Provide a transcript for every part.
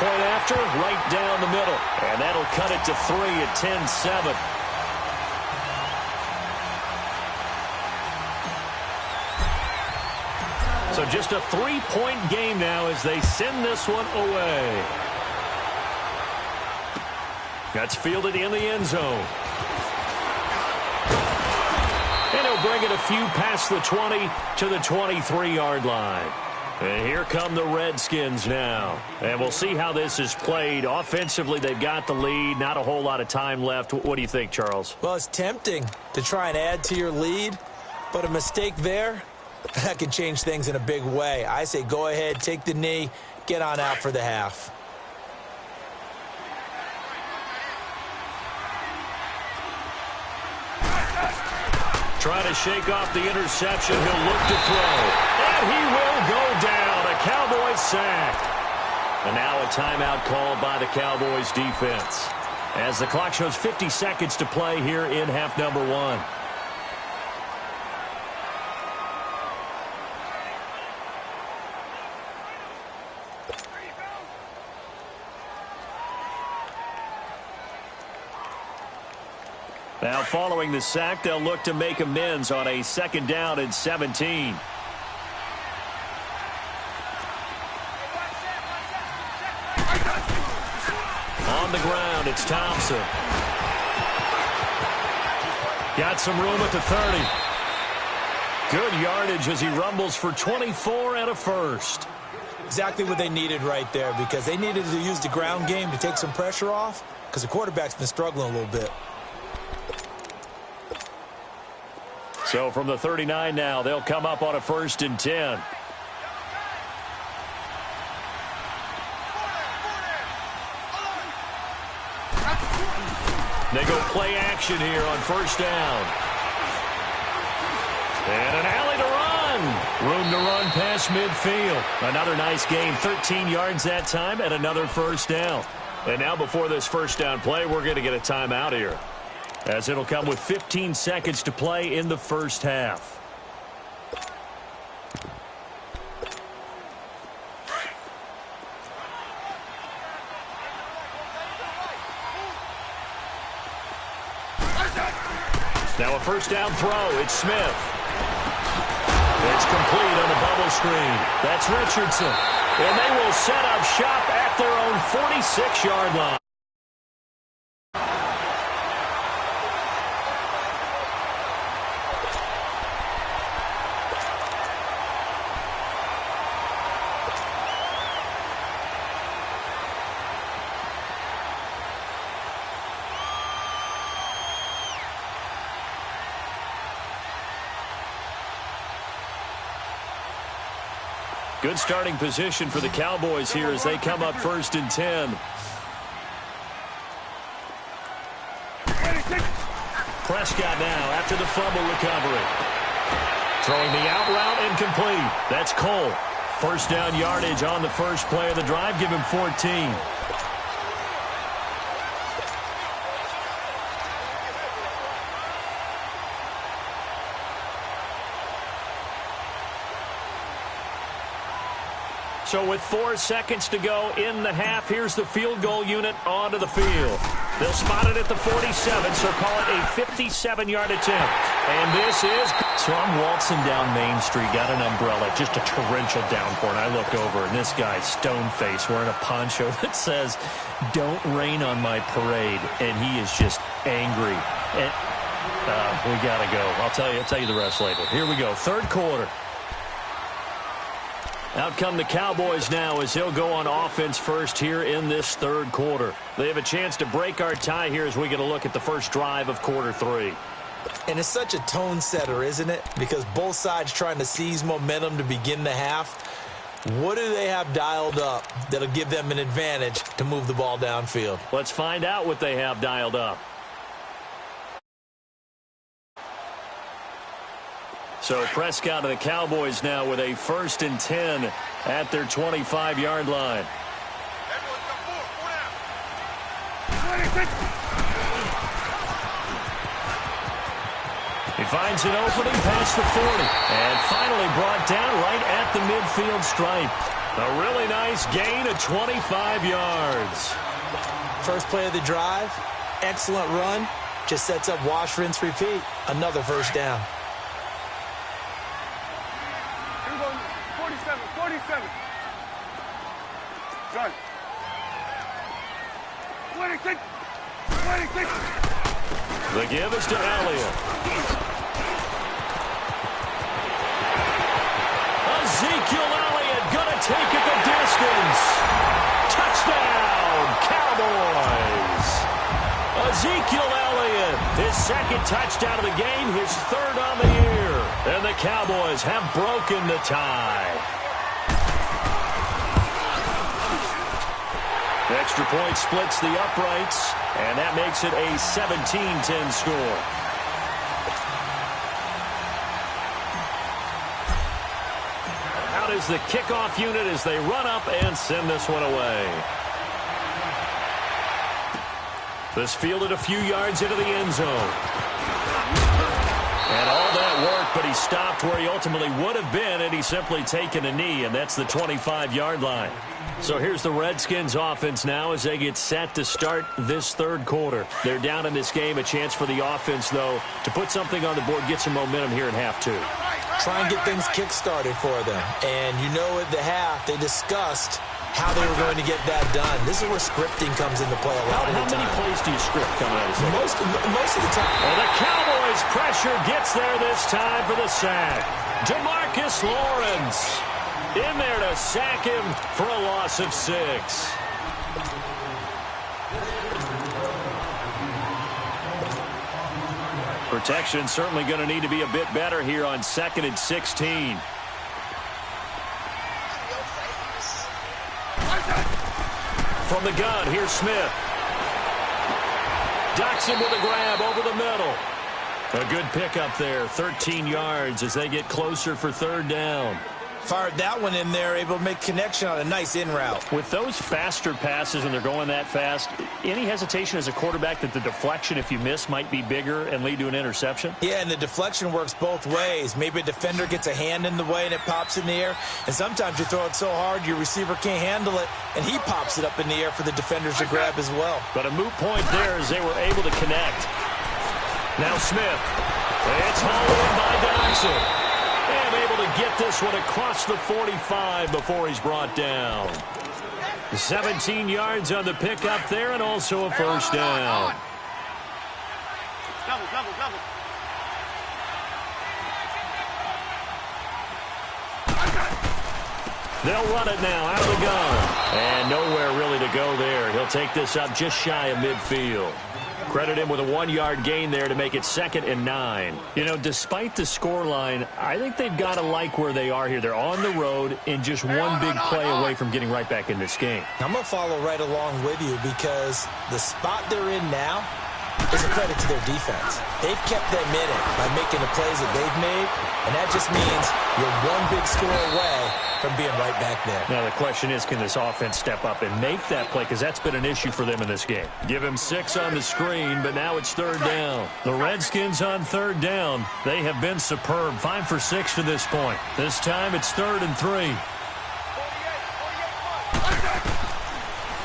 point after, right down the middle. And that'll cut it to 3 at 10-7. So just a 3-point game now as they send this one away. That's fielded in the end zone. And he'll bring it a few past the 20 to the 23-yard line. And here come the Redskins now. And we'll see how this is played. Offensively, they've got the lead. Not a whole lot of time left. What do you think, Charles? Well, it's tempting to try and add to your lead, but a mistake there, that could change things in a big way. I say go ahead, take the knee, get on out for the half. Trying to shake off the interception. He'll look to throw. And he will go down. A Cowboys sack. And now a timeout called by the Cowboys defense. As the clock shows 50 seconds to play here in half number 1. Now, following the sack, they'll look to make amends on a 2nd down and 17. On the ground, it's Thompson. Got some room at the 30. Good yardage as he rumbles for 24 and a first. Exactly what they needed right there, because they needed to use the ground game to take some pressure off, because the quarterback's been struggling a little bit. So from the 39 now, they'll come up on a 1st and 10. They go play action here on 1st down. And an alley to run. Room to run past midfield. Another nice gain, 13 yards that time, and another 1st down. And now before this 1st down play, we're going to get a timeout here, as it'll come with 15 seconds to play in the 1st half. Now a 1st down throw. It's Smith. It's complete on the bubble screen. That's Richardson. And they will set up shop at their own 46-yard line. Good starting position for the Cowboys here as they come up 1st and 10. Prescott now after the fumble recovery. Throwing the out route incomplete. That's Cole. 1st down yardage on the first play of the drive. Give him 14. So with 4 seconds to go in the half, here's the field goal unit onto the field. They'll spot it at the 47, so call it a 57-yard attempt. And this is... So I'm waltzing down Main Street, got an umbrella, just a torrential downpour, and I look over, and this guy's stone-faced wearing a poncho that says, "Don't rain on my parade," and he is just angry. And, we got to go. I'll tell you the rest later. Here we go, 3rd quarter. Out come the Cowboys now as they'll go on offense first here in this 3rd quarter. They have a chance to break our tie here as we get a look at the first drive of quarter 3. And it's such a tone setter, isn't it? Because both sides trying to seize momentum to begin the half. What do they have dialed up that'll give them an advantage to move the ball downfield? Let's find out what they have dialed up. So Prescott and the Cowboys now with a 1st and 10 at their 25-yard line. He finds an opening past the 40 and finally brought down right at the midfield stripe. A really nice gain of 25 yards. First play of the drive, excellent run. Just sets up wash, rinse, repeat. Another first down. 47. Done. 26. The give is to Elliott. Ezekiel Elliott gonna take it the distance. Touchdown, Cowboys. Ezekiel Elliott, his second touchdown of the game, his third on the year. And the Cowboys have broken the tie. Extra point splits the uprights, and that makes it a 17-10 score. Out is the kickoff unit as they run up and send this one away. This fielded a few yards into the end zone. And all that work, but he stopped where he ultimately would have been, and he's simply taken a knee, and that's the 25-yard line. So here's the Redskins offense now as they get set to start this third quarter. They're down in this game. A chance for the offense, though, to put something on the board, get some momentum here in half two. Try and get things kick-started for them. And you know at the half, they discussed how they were going to get that done. This is where scripting comes into play a lot of the time. How many plays do you script coming out of this? Most of the time. Well, the Cowboys' pressure gets there this time for the sack. DeMarcus Lawrence in there to sack him for a loss of 6. Protection certainly going to need to be a bit better here on 2nd and 16. From the gun, here's Smith. Docks him with a grab over the middle. A good pickup there, 13 yards as they get closer for third down. Fired that one in there, able to make connection on a nice in route. With those faster passes and they're going that fast, any hesitation as a quarterback that the deflection, if you miss, might be bigger and lead to an interception? Yeah, and the deflection works both ways. Maybe a defender gets a hand in the way and it pops in the air. And sometimes you throw it so hard your receiver can't handle it, and he pops it up in the air for the defenders to grab as well. But a moot point there as they were able to connect. Now Smith. It's hauled in by Dodson. And able to get this one across the 45 before he's brought down. 17 yards on the pickup there and also a first down. Double. They'll run it now out of the gun. And nowhere really to go there. He'll take this up just shy of midfield. Credit him with a 1-yard gain there to make it 2nd and 9. You know, despite the scoreline, I think they've got to like where they are here. They're on the road and just one big play away from getting right back in this game. I'm going to follow right along with you because the spot they're in now is a credit to their defense. They've kept them in it by making the plays that they've made, and that just means you're one big score away from being right back there. Now the question is, can this offense step up and make that play? Because that's been an issue for them in this game. Give him 6 on the screen, but now it's third down. The Redskins on third down. They have been superb. 5 for 6 to this point. This time it's 3rd and 3.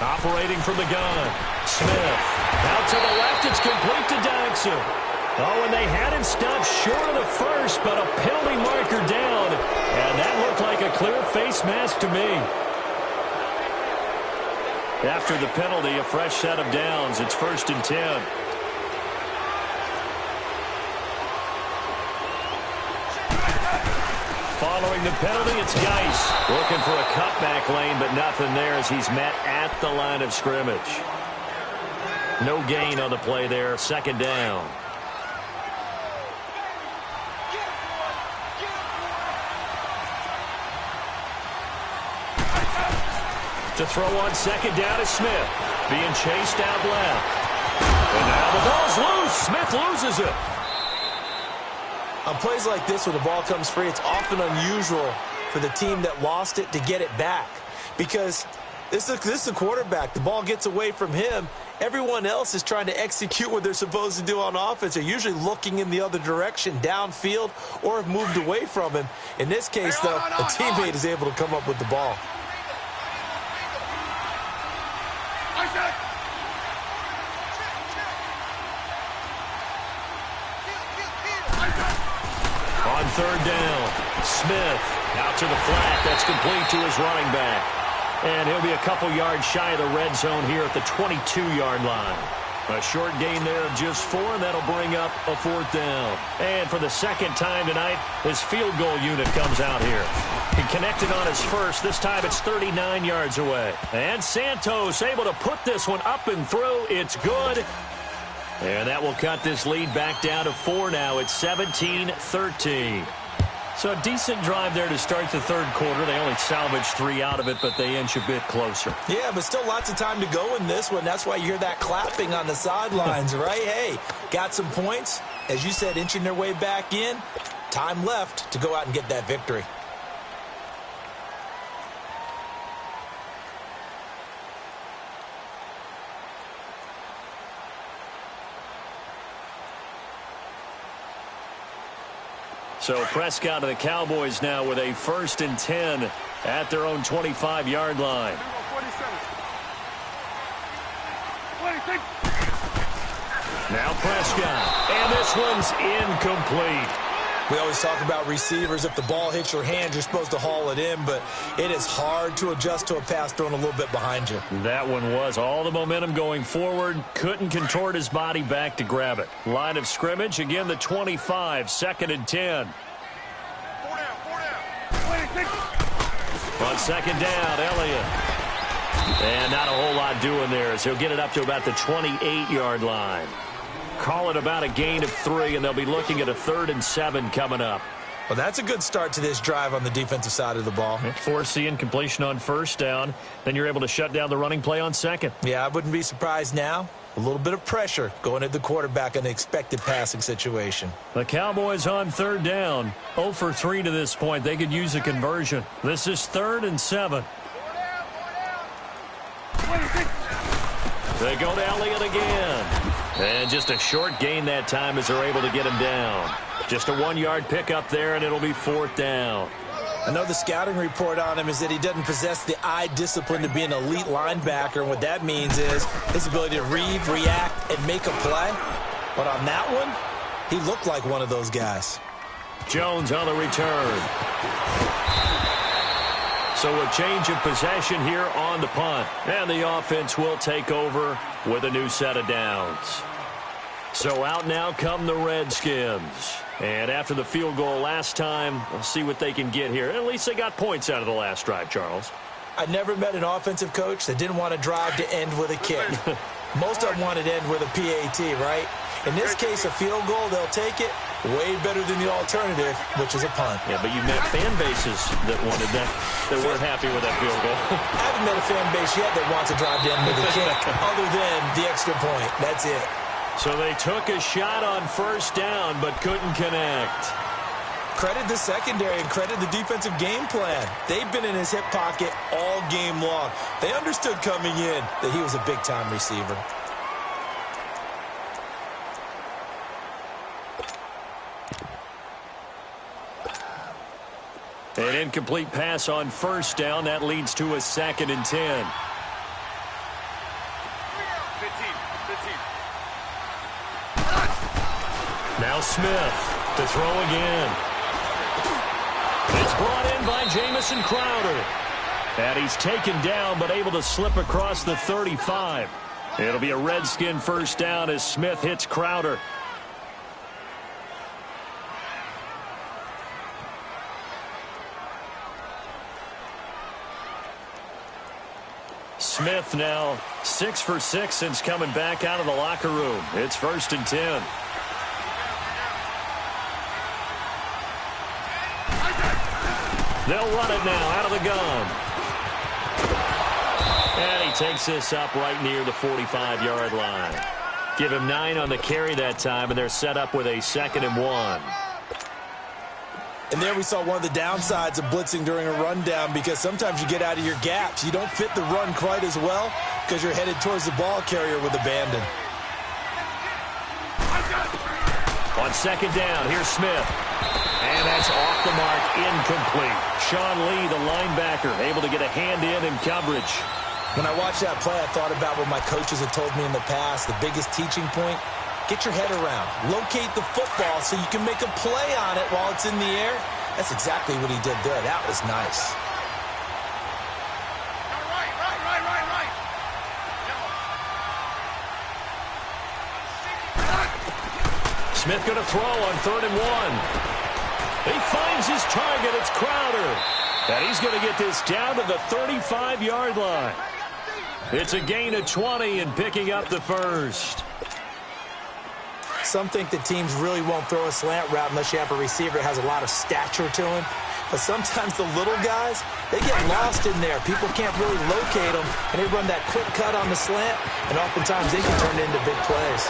Operating from the gun. Smith. Out to the left. It's complete to Dodson. Oh, and they had him stopped short of the first, but a penalty marker down. And that looked like a clear face mask to me. After the penalty, a fresh set of downs. It's 1st and 10. Following the penalty, it's Geis. Looking for a cutback lane, but nothing there as he's met at the line of scrimmage. No gain on the play there. 2nd down. To throw on 2nd down is Smith. Being chased out left. And now the ball's loose. Smith loses it. On plays like this where the ball comes free, it's often unusual for the team that lost it to get it back. Because this is a quarterback. The ball gets away from him. Everyone else is trying to execute what they're supposed to do on offense. They're usually looking in the other direction, downfield, or have moved away from him. In this case, though, a teammate is able to come up with the ball. third down. Smith out to the flat. That's complete to his running back. And he'll be a couple yards shy of the red zone here at the 22-yard line. A short gain there of just 4, and that'll bring up a fourth down. And for the second time tonight, his field goal unit comes out here. He connected on his first. This time it's 39 yards away. And Santos able to put this one up and through. It's good. And that will cut this lead back down to 4 now. It's 17-13. So a decent drive there to start the third quarter. They only salvaged 3 out of it, but they inch a bit closer. Yeah, but still lots of time to go in this one. That's why you hear that clapping on the sidelines, right? Hey, got some points. As you said, inching their way back in. Time left to go out and get that victory. So Prescott and the Cowboys now with a 1st and 10 at their own 25-yard line. Now Prescott, and this one's incomplete. We always talk about receivers. If the ball hits your hand, you're supposed to haul it in, but it is hard to adjust to a pass thrown a little bit behind you. That one was all the momentum going forward. Couldn't contort his body back to grab it. Line of scrimmage, again the 25, 2nd and 10. On 2nd down, Elliott. And not a whole lot doing there as he'll get it up to about the 28-yard line. Call it about a gain of 3, and they'll be looking at a 3rd and 7 coming up. Well, that's a good start to this drive on the defensive side of the ball. Force the incompletion on 1st down. Then you're able to shut down the running play on 2nd. Yeah, I wouldn't be surprised now. A little bit of pressure going at the quarterback in an expected passing situation. The Cowboys on 3rd down. 0 for 3 to this point. They could use a conversion. This is 3rd and 7. They go to Elliott again. And just a short gain that time as they're able to get him down. Just a 1-yard pickup there, and it'll be 4th down. I know the scouting report on him is that he doesn't possess the eye discipline to be an elite linebacker. And what that means is his ability to read, react, and make a play. But on that one, he looked like one of those guys. Jones on the return. So a change of possession here on the punt. And the offense will take over with a new set of downs. So out now come the Redskins. And after the field goal last time, we'll see what they can get here. At least they got points out of the last drive, Charles. I never met an offensive coach that didn't want to drive to end with a kick. Most of them wanted to end with a PAT, right? In this case, a field goal, they'll take it. Way better than the alternative, which is a punt. Yeah, but you met fan bases that wanted that, that weren't happy with that field goal. I haven't met a fan base yet that wants to drive to end with a kick, other than the extra point. That's it. So they took a shot on 1st down, but couldn't connect. Credit the secondary and credit the defensive game plan. They've been in his hip pocket all game long. They understood coming in that he was a big-time receiver. An incomplete pass on 1st down. That leads to a 2nd and 10. Now Smith to throw again. It's brought in by Jamison Crowder. And he's taken down but able to slip across the 35. It'll be a Redskin 1st down as Smith hits Crowder. Smith now 6 for 6 since coming back out of the locker room. It's 1st and 10. They'll run it now out of the gun. And he takes this up right near the 45-yard line. Give him 9 on the carry that time, and they're set up with a 2nd and 1. And there we saw one of the downsides of blitzing during a rundown, because sometimes you get out of your gaps. You don't fit the run quite as well because you're headed towards the ball carrier with abandon. On 2nd down, here's Smith. And that's off the mark, incomplete. Sean Lee, the linebacker, able to get a hand in coverage. When I watched that play, I thought about what my coaches had told me in the past. The biggest teaching point, Get your head around. Locate the football so you can make a play on it while it's in the air. That's exactly what he did there. That was nice. Smith going to throw on 3rd and 1. He finds his target. It's Crowder. And he's going to get this down to the 35-yard line. It's a gain of 20 and picking up the first. Some think that teams really won't throw a slant route unless you have a receiver that has a lot of stature to him. But sometimes the little guys, they get lost in there. People can't really locate them, and they run that quick cut on the slant, and oftentimes they can turn it into big plays.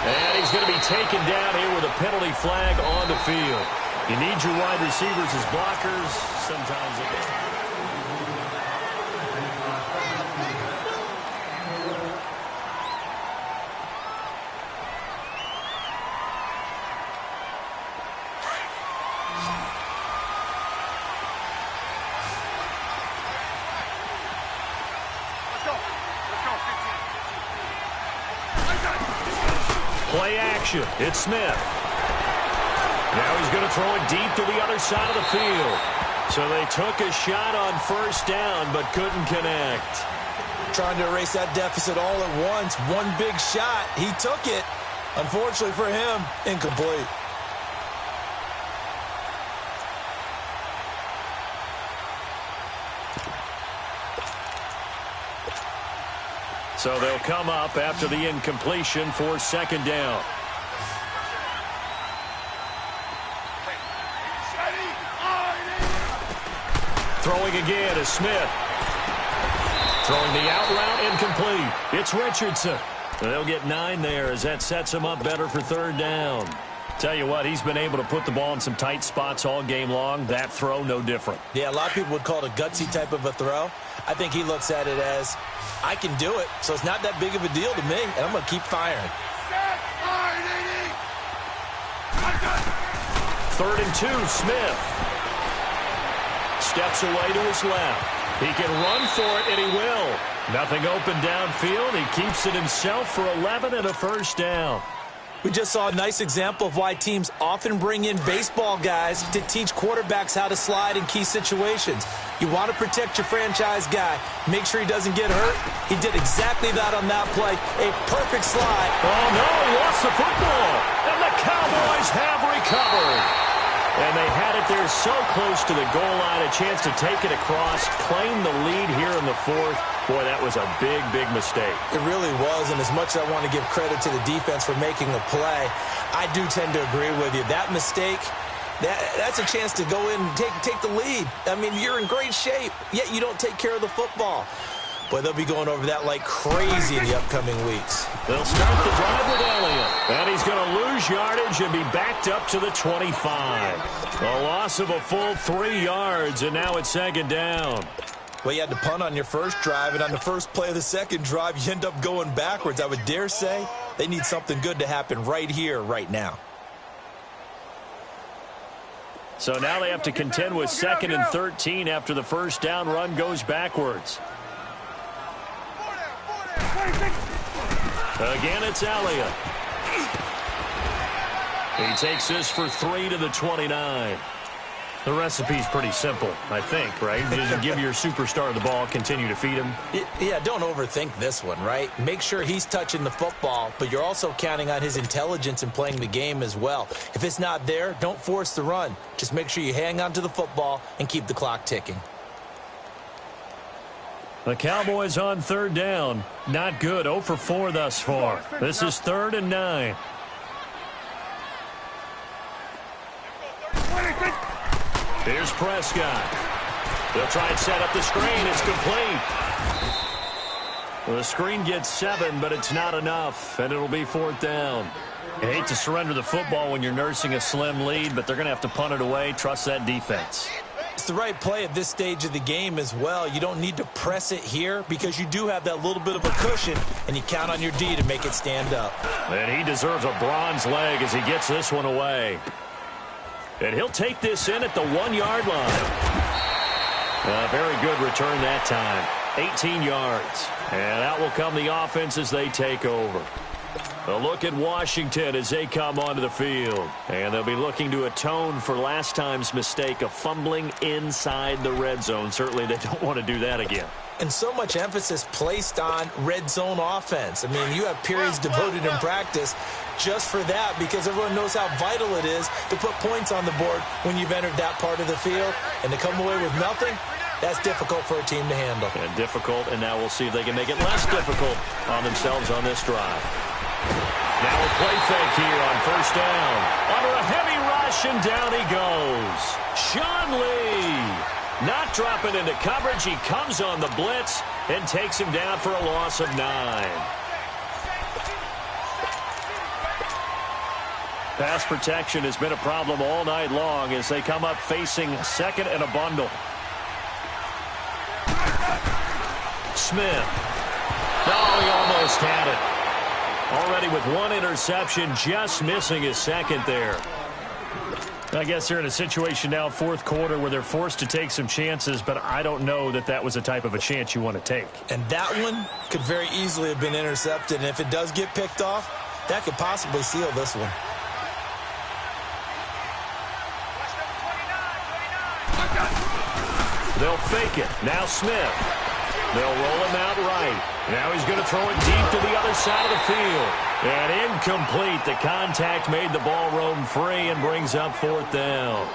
And he's going to be taken down here with a penalty flag on the field. You need your wide receivers as blockers. Sometimes it is. Play action. It's Smith. Now he's going to throw it deep to the other side of the field. So they took a shot on 1st down, but couldn't connect. Trying to erase that deficit all at once. One big shot. He took it. Unfortunately for him, incomplete. So they'll come up after the incompletion for 2nd down. Throwing again is Smith. Throwing the out route incomplete. It's Richardson. They'll get 9 there as that sets him up better for 3rd down. Tell you what, he's been able to put the ball in some tight spots all game long. That throw, no different. Yeah, a lot of people would call it a gutsy type of a throw. I think he looks at it as, I can do it, so it's not that big of a deal to me, and I'm going to keep firing. 3rd and 2, Smith. Steps away to his left. He can run for it, and he will. Nothing open downfield. He keeps it himself for 11 and a 1st down. We just saw a nice example of why teams often bring in baseball guys to teach quarterbacks how to slide in key situations. You want to protect your franchise guy. Make sure he doesn't get hurt. He did exactly that on that play. A perfect slide. Oh, no, he lost the football. And the Cowboys have recovered. And they had it there so close to the goal line, a chance to take it across, claim the lead here in the 4th. Boy, that was a big, big mistake. It really was, and as much as I want to give credit to the defense for making the play, I do tend to agree with you. That mistake, that's a chance to go in and take the lead. I mean, you're in great shape, yet you don't take care of the football. Boy, they'll be going over that like crazy in the upcoming weeks. They'll start the drive with Elliott. And he's going to lose yardage and be backed up to the 25. A loss of a full 3 yards, and now it's 2nd down. Well, you had to punt on your first drive, and on the first play of the second drive, you end up going backwards. I would dare say they need something good to happen right here, right now. So now they have to contend with 2nd and 13 after the 1st down run goes backwards. Again, it's Elliott. He takes this for 3 to the 29. The recipe's pretty simple, I think, right? Just give your superstar the ball, continue to feed him. Yeah, don't overthink this one, right? Make sure he's touching the football, but you're also counting on his intelligence in playing the game as well. If it's not there, don't force the run. Just make sure you hang on to the football and keep the clock ticking. The Cowboys on 3rd down. Not good. 0 for 4 thus far. This is 3rd and 9. Here's Prescott. They'll try and set up the screen. It's complete. Well, the screen gets 7, but it's not enough, and it'll be 4th down. You hate to surrender the football when you're nursing a slim lead, but they're going to have to punt it away. Trust that defense. It's the right play at this stage of the game as well. You don't need to press it here because you do have that little bit of a cushion, and you count on your D to make it stand up. And he deserves a bronze leg as he gets this one away. And he'll take this in at the 1-yard line. A very good return that time. 18 yards. And out will come the offense as they take over. A look at Washington as they come onto the field. And they'll be looking to atone for last time's mistake of fumbling inside the red zone. Certainly they don't want to do that again. And so much emphasis placed on red zone offense. I mean, you have periods devoted in practice just for that because everyone knows how vital it is to put points on the board when you've entered that part of the field. And to come away with nothing, that's difficult for a team to handle. And difficult, and now we'll see if they can make it less difficult on themselves on this drive. Now a play fake here on first down. Under a heavy rush, and down he goes. Sean Lee. Not dropping into coverage. He comes on the blitz and takes him down for a loss of 9. Pass protection has been a problem all night long as they come up facing second and a bundle. Smith. Oh, he almost had it. Already with 1 interception, just missing his second there. I guess they're in a situation now, fourth quarter, where they're forced to take some chances, but I don't know that that was the type of a chance you want to take. And that one could very easily have been intercepted, and if it does get picked off, that could possibly seal this one. They'll fake it. Now Smith. They'll roll him out right. Now he's going to throw it deep to the other side of the field. And incomplete. The contact made the ball roam free and brings up fourth down.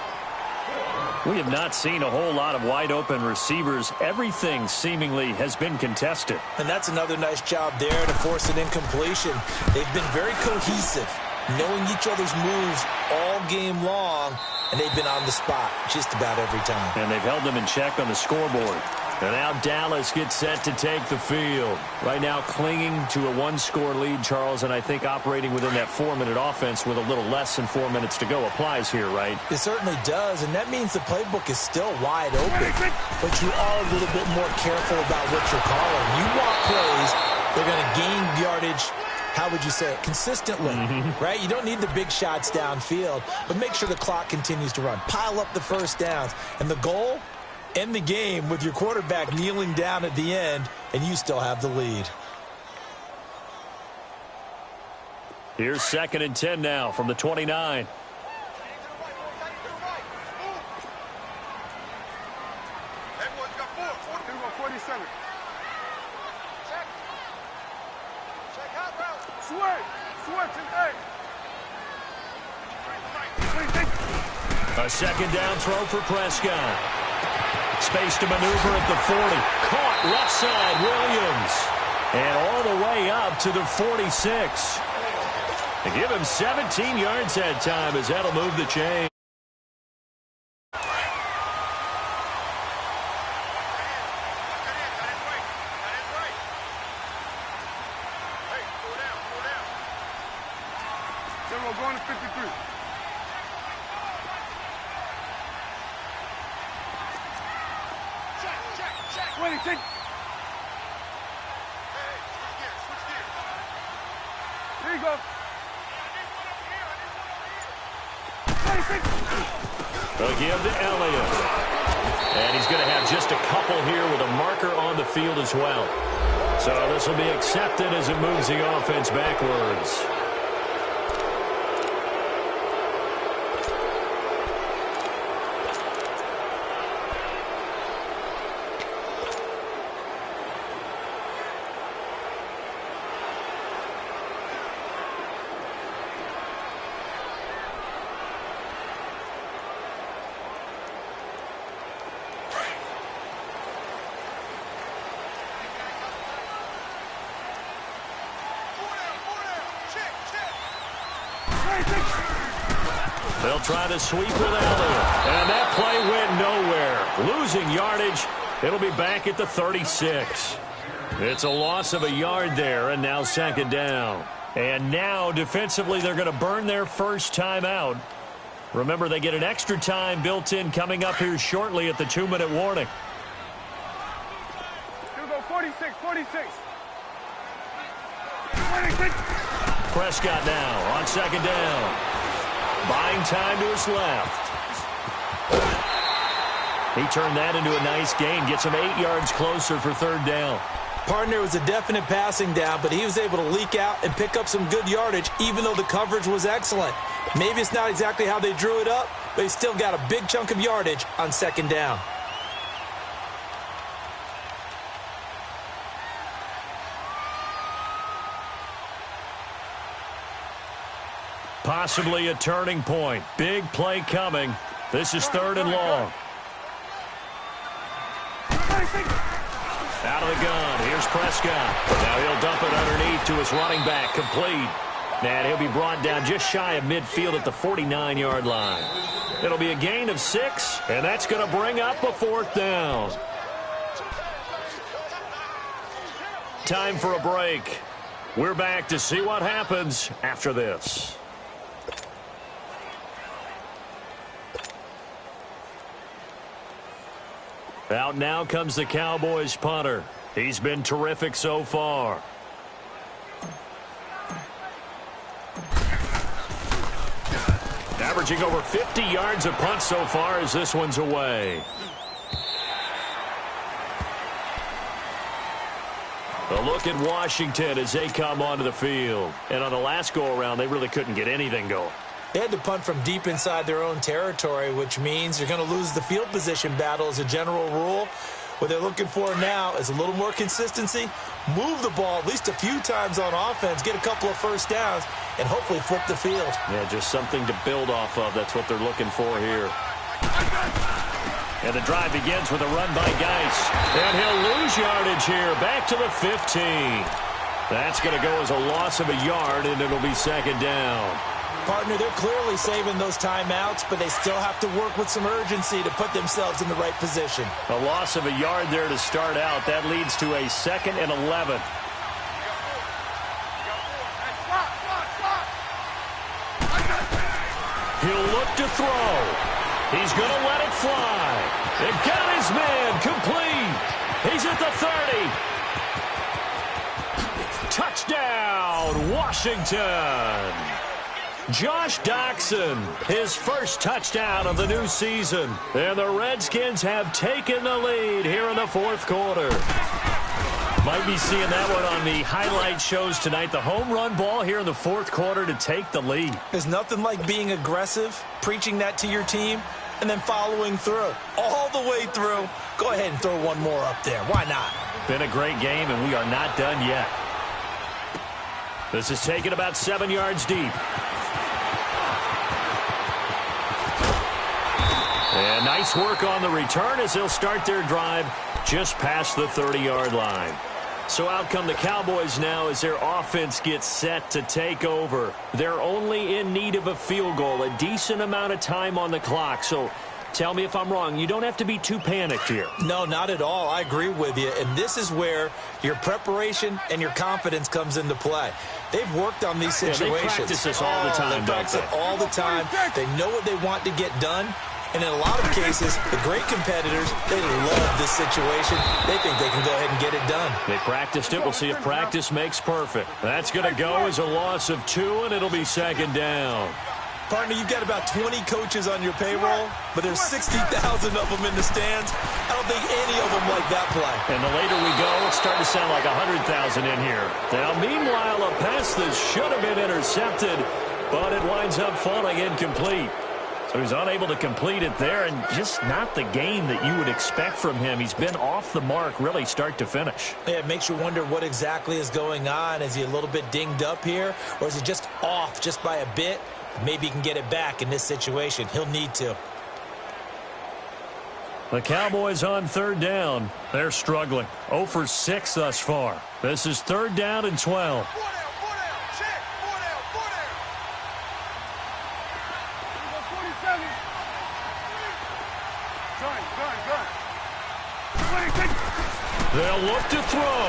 We have not seen a whole lot of wide open receivers. Everything seemingly has been contested. And that's another nice job there to force an incompletion. They've been very cohesive, knowing each other's moves all game long, and they've been on the spot just about every time. And they've held them in check on the scoreboard. And now Dallas gets set to take the field. Right now clinging to a 1-score lead, Charles, and I think operating within that 4-minute offense with a little less than 4 minutes to go applies here, right? It certainly does, and that means the playbook is still wide open. But you are a little bit more careful about what you're calling. You want plays, they're going to gain yardage, how would you say it, consistently, right? You don't need the big shots downfield, but make sure the clock continues to run. Pile up the first downs. And the goal? End the game with your quarterback kneeling down at the end, and you still have the lead. Here's 2nd and 10 now from the 29. A second down throw for Prescott. Space to maneuver at the 40. Caught left side, Williams. And all the way up to the 46. They give him 17 yards that time as that'll move the chain. Going to 53. Check. Here you go. They'll give to Elliott. And he's going to have just a couple here with a marker on the field as well. So this will be accepted as it moves the offense backwards. They'll try to sweep with Elliott. And that play went nowhere. Losing yardage. It'll be back at the 36. It's a loss of a yard there, and now 2nd down. And now, defensively, they're going to burn their first time out. Remember, they get an extra time built in coming up here shortly at the 2-minute warning. Here we go, 46. Prescott now on 2nd down. Buying time to his left. He turned that into a nice gain. Gets him 8 yards closer for 3rd down. Partner, was a definite passing down, but he was able to leak out and pick up some good yardage, even though the coverage was excellent. Maybe it's not exactly how they drew it up, but he still got a big chunk of yardage on second down. Possibly a turning point. Big play coming. This is third and long. Out of the gun. Here's Prescott. Now he'll dump it underneath to his running back. Complete. And he'll be brought down just shy of midfield at the 49-yard line. It'll be a gain of 6, and that's going to bring up a fourth down. Time for a break. We're back to see what happens after this. Out now comes the Cowboys punter. He's been terrific so far. Averaging over 50 yards a punt so far as this one's away. A look at Washington as they come onto the field. And on the last go-around, they really couldn't get anything going. They had to punt from deep inside their own territory, which means you're going to lose the field position battle as a general rule. What they're looking for now is a little more consistency, move the ball at least a few times on offense, get a couple of first downs, and hopefully flip the field. Yeah, just something to build off of. That's what they're looking for here. And the drive begins with a run by Geis. And he'll lose yardage here, back to the 15. That's going to go as a loss of a yard, and it'll be second down. Partner, they're clearly saving those timeouts, but they still have to work with some urgency to put themselves in the right position. A loss of a yard there to start out. That leads to a 2nd and 11. He'll look to throw. He's going to let it fly. It got his man complete. He's at the 30. Touchdown, Washington. Josh Doxson, his first touchdown of the new season. And the Redskins have taken the lead here in the fourth quarter. Might be seeing that one on the highlight shows tonight. The home run ball here in the fourth quarter to take the lead. There's nothing like being aggressive, preaching that to your team, and then following through. All the way through. Go ahead and throw one more up there. Why not? Been a great game, and we are not done yet. This is taken about 7 yards deep. And nice work on the return as they'll start their drive just past the 30-yard line. So out come the Cowboys now as their offense gets set to take over. They're only in need of a field goal, a decent amount of time on the clock. So tell me if I'm wrong. You don't have to be too panicked here. No, not at all. I agree with you. And this is where your preparation and your confidence comes into play. They've worked on these situations. Yeah, they practice this all the time, they practice it all the time. They know what they want to get done. And in a lot of cases, the great competitors, they love this situation. They think they can go ahead and get it done. They practiced it. We'll see if practice makes perfect. That's going to go as a loss of 2, and it'll be second down. Partner, you've got about 20 coaches on your payroll, but there's 60,000 of them in the stands. I don't think any of them like that play. And the later we go, it's starting to sound like 100,000 in here. Now, meanwhile, a pass that should have been intercepted, but it winds up falling incomplete. So he's unable to complete it there, and just not the game that you would expect from him. He's been off the mark really start to finish. Yeah, it makes you wonder what exactly is going on. Is he a little bit dinged up here, or is he just off just by a bit? Maybe he can get it back in this situation. He'll need to. The Cowboys on third down. They're struggling. 0 for 6 thus far. This is third down and 12. They'll look to throw.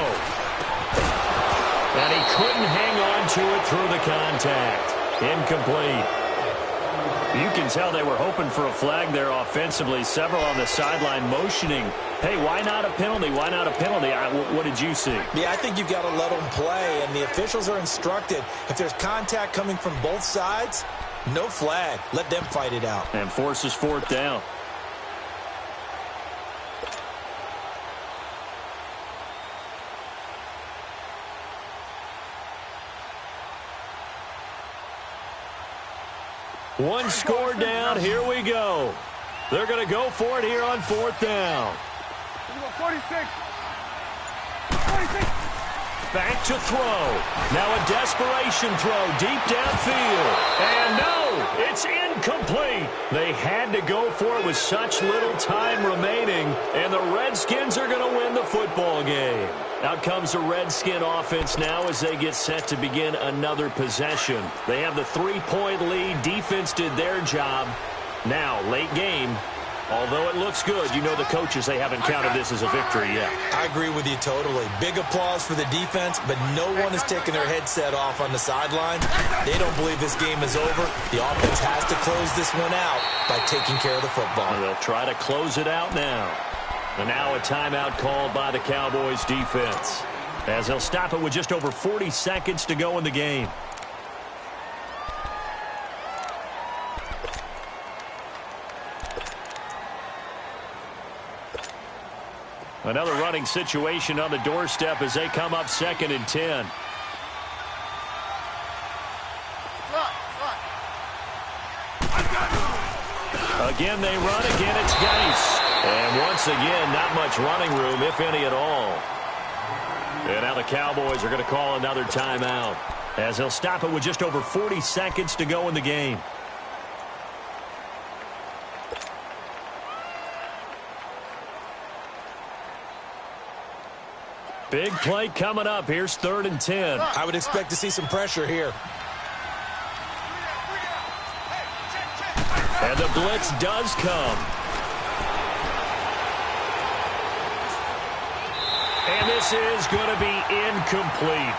And he couldn't hang on to it through the contact. Incomplete. You can tell they were hoping for a flag there offensively. Several on the sideline motioning. Hey, why not a penalty? Why not a penalty? What did you see? Yeah, I think you've got to let them play, and the officials are instructed. If there's contact coming from both sides, no flag. Let them fight it out. And forces fourth down. One score down. Here we go. They're going to go for it here on 4th down. 46. 46. Back to throw. Now a desperation throw deep downfield. And no, it's incomplete. They had to go for it with such little time remaining, and the Redskins are going to win the football game. Out comes the Redskin offense now as they get set to begin another possession. They have the 3-point lead. Defense did their job. Now, late game. Although it looks good, you know the coaches, they haven't counted this as a victory yet. I agree with you totally. Big applause for the defense, but no one is taking their headset off on the sidelines. They don't believe this game is over. The offense has to close this one out by taking care of the football. And they'll try to close it out now. And now a timeout called by the Cowboys defense, as they'll stop it with just over 40 seconds to go in the game. Another running situation on the doorstep as they come up 2nd and 10. Again, they run. Again, it's Geis. And once again, not much running room, if any at all. And now the Cowboys are going to call another timeout, as they'll stop it with just over 40 seconds to go in the game. Big play coming up. Here's 3rd and 10. I would expect to see some pressure here. And the blitz does come. And this is going to be incomplete.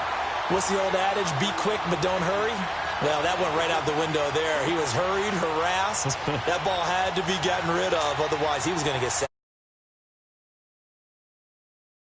What's the old adage? Be quick, but don't hurry. Well, that went right out the window there. He was hurried, harassed. That ball had to be gotten rid of. Otherwise, he was going to get set.